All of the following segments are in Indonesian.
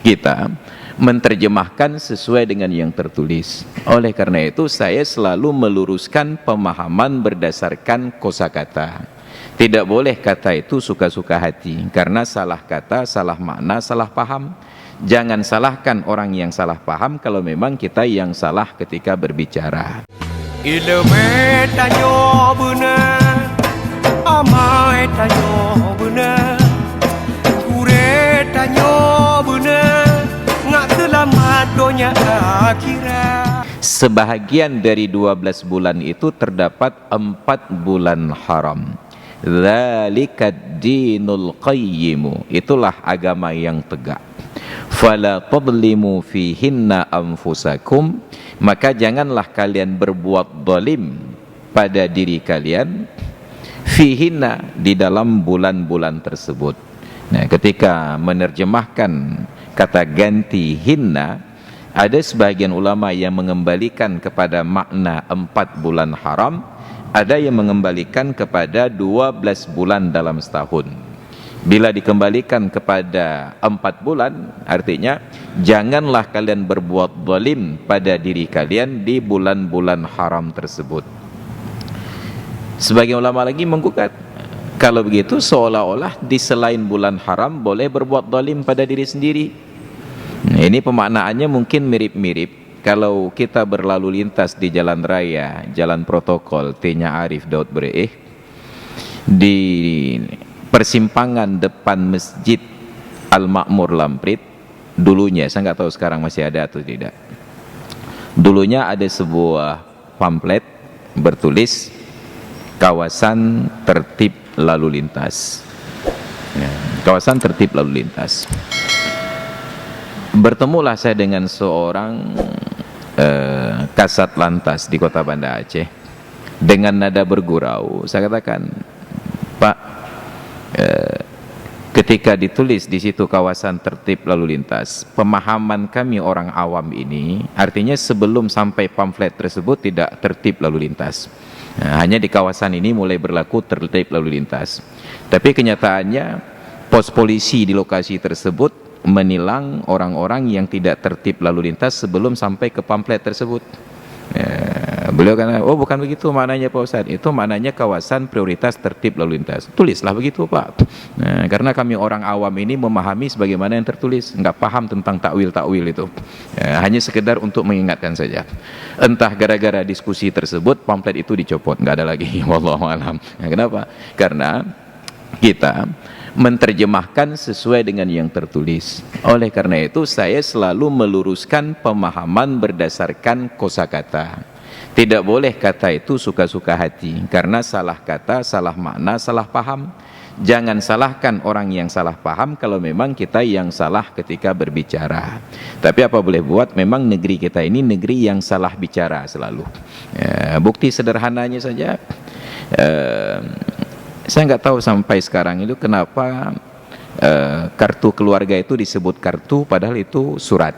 kita menerjemahkan sesuai dengan yang tertulis. Oleh karena itu saya selalu meluruskan pemahaman berdasarkan kosakata. Tidak boleh kata itu suka-suka hati, karena salah kata, salah makna, salah paham. Jangan salahkan orang yang salah paham kalau memang kita yang salah ketika berbicara. Ilmu tanyo benar, amai tanyo benar, kure tanyo benar, ngak selamat dunia akhirat. Sebahagian dari 12 bulan itu terdapat 4 bulan haram. Dzalika dinul qayyimu, itulah agama yang tegak. Fala tadlimu fihinna anfusakum, maka janganlah kalian berbuat zalim pada diri kalian fihinna, di dalam bulan-bulan tersebut. Nah, ketika menerjemahkan kata ganti hinna, ada sebagian ulama yang mengembalikan kepada makna 4 bulan haram, ada yang mengembalikan kepada 12 bulan dalam setahun. Bila dikembalikan kepada 4 bulan, artinya janganlah kalian berbuat zalim pada diri kalian di bulan-bulan haram tersebut. Sebagian ulama lagi menggugat, kalau begitu seolah-olah di selain bulan haram boleh berbuat zalim pada diri sendiri. Nah, ini pemaknaannya mungkin mirip-mirip. Kalau kita berlalu lintas di jalan raya, jalan protokol T-nya Arif Daud Breeh, di persimpangan depan Masjid Al-Ma'mur Lamprit, dulunya, saya nggak tahu sekarang masih ada atau tidak, dulunya ada sebuah pamflet bertulis kawasan tertib lalu lintas. Ya, kawasan tertib lalu lintas. Bertemulah saya dengan seorang kasat lantas di kota Banda Aceh. Dengan nada bergurau saya katakan, Pak, ketika ditulis di situ kawasan tertib lalu lintas, pemahaman kami orang awam ini artinya sebelum sampai pamflet tersebut tidak tertib lalu lintas. Nah, hanya di kawasan ini mulai berlaku tertib lalu lintas. Tapi kenyataannya pos polisi di lokasi tersebut menilang orang-orang yang tidak tertib lalu lintas sebelum sampai ke pamflet tersebut. Beliau kata, oh bukan begitu maknanya Pak Ustadz, itu maknanya kawasan prioritas tertib lalu lintas. Tulislah begitu Pak. Karena kami orang awam ini memahami sebagaimana yang tertulis, nggak paham tentang takwil-takwil itu. Hanya sekedar untuk mengingatkan saja. Entah gara-gara diskusi tersebut pamflet itu dicopot, nggak ada lagi. Wallahu a'lam. Kenapa? Karena kita menerjemahkan sesuai dengan yang tertulis. Oleh karena itu saya selalu meluruskan pemahaman berdasarkan kosakata. Tidak boleh kata itu suka-suka hati, karena salah kata, salah makna, salah paham. Jangan salahkan orang yang salah paham kalau memang kita yang salah ketika berbicara. Tapi apa boleh buat, memang negeri kita ini negeri yang salah bicara selalu. Bukti sederhananya saja, saya nggak tahu sampai sekarang itu kenapa kartu keluarga itu disebut kartu padahal itu surat.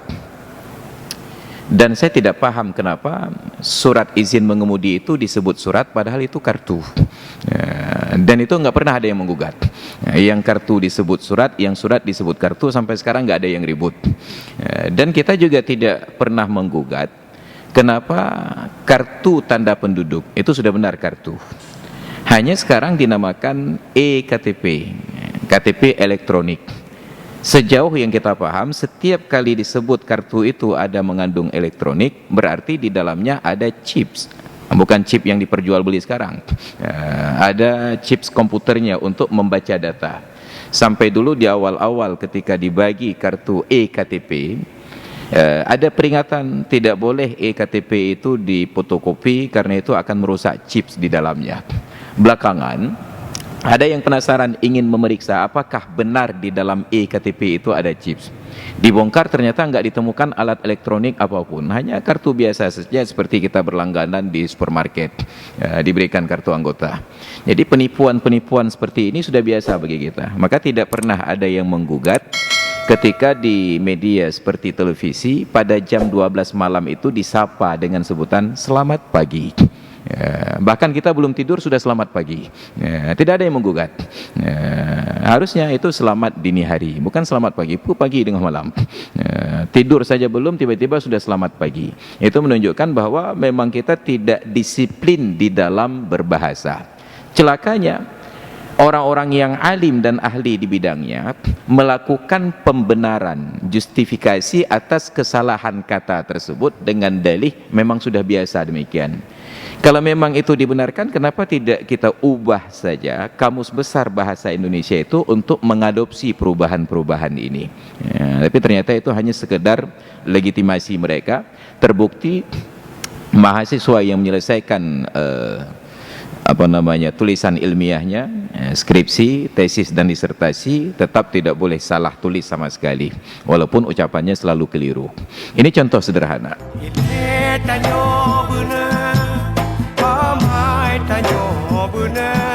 Dan saya tidak paham kenapa surat izin mengemudi itu disebut surat padahal itu kartu. Dan itu nggak pernah ada yang menggugat. Yang kartu disebut surat, yang surat disebut kartu, sampai sekarang nggak ada yang ribut. Dan kita juga tidak pernah menggugat kenapa kartu tanda penduduk itu sudah benar kartu. Hanya sekarang dinamakan e-KTP, KTP elektronik. Sejauh yang kita paham, setiap kali disebut kartu itu ada mengandung elektronik, berarti di dalamnya ada chips. Bukan chip yang diperjualbeli sekarang. Ada chips komputernya untuk membaca data. Sampai dulu di awal-awal ketika dibagi kartu e-KTP, ada peringatan tidak boleh e-KTP itu difotokopi karena itu akan merusak chips di dalamnya. Belakangan ada yang penasaran ingin memeriksa apakah benar di dalam e-KTP itu ada chips. Dibongkar ternyata nggak ditemukan alat elektronik apapun, hanya kartu biasa saja seperti kita berlangganan di supermarket, diberikan kartu anggota. Jadi penipuan-penipuan seperti ini sudah biasa bagi kita. Maka tidak pernah ada yang menggugat ketika di media seperti televisi pada jam 12 malam itu disapa dengan sebutan selamat pagi. Ya, bahkan kita belum tidur sudah selamat pagi. Ya, tidak ada yang menggugat. Ya, harusnya itu selamat dini hari, bukan selamat pagi. Pagi dengan malam. Ya, tidur saja belum tiba-tiba sudah selamat pagi. Itu menunjukkan bahwa memang kita tidak disiplin di dalam berbahasa. Celakanya orang-orang yang alim dan ahli di bidangnya melakukan pembenaran, justifikasi atas kesalahan kata tersebut dengan dalih memang sudah biasa demikian. Kalau memang itu dibenarkan, kenapa tidak kita ubah saja Kamus Besar Bahasa Indonesia itu untuk mengadopsi perubahan-perubahan ini. Ya, tapi ternyata itu hanya sekedar legitimasi mereka. Terbukti mahasiswa yang menyelesaikan tulisan ilmiahnya, skripsi, tesis dan disertasi tetap tidak boleh salah tulis sama sekali, walaupun ucapannya selalu keliru. Ini contoh sederhana. Ile tanyo bener, amai tanyo bener.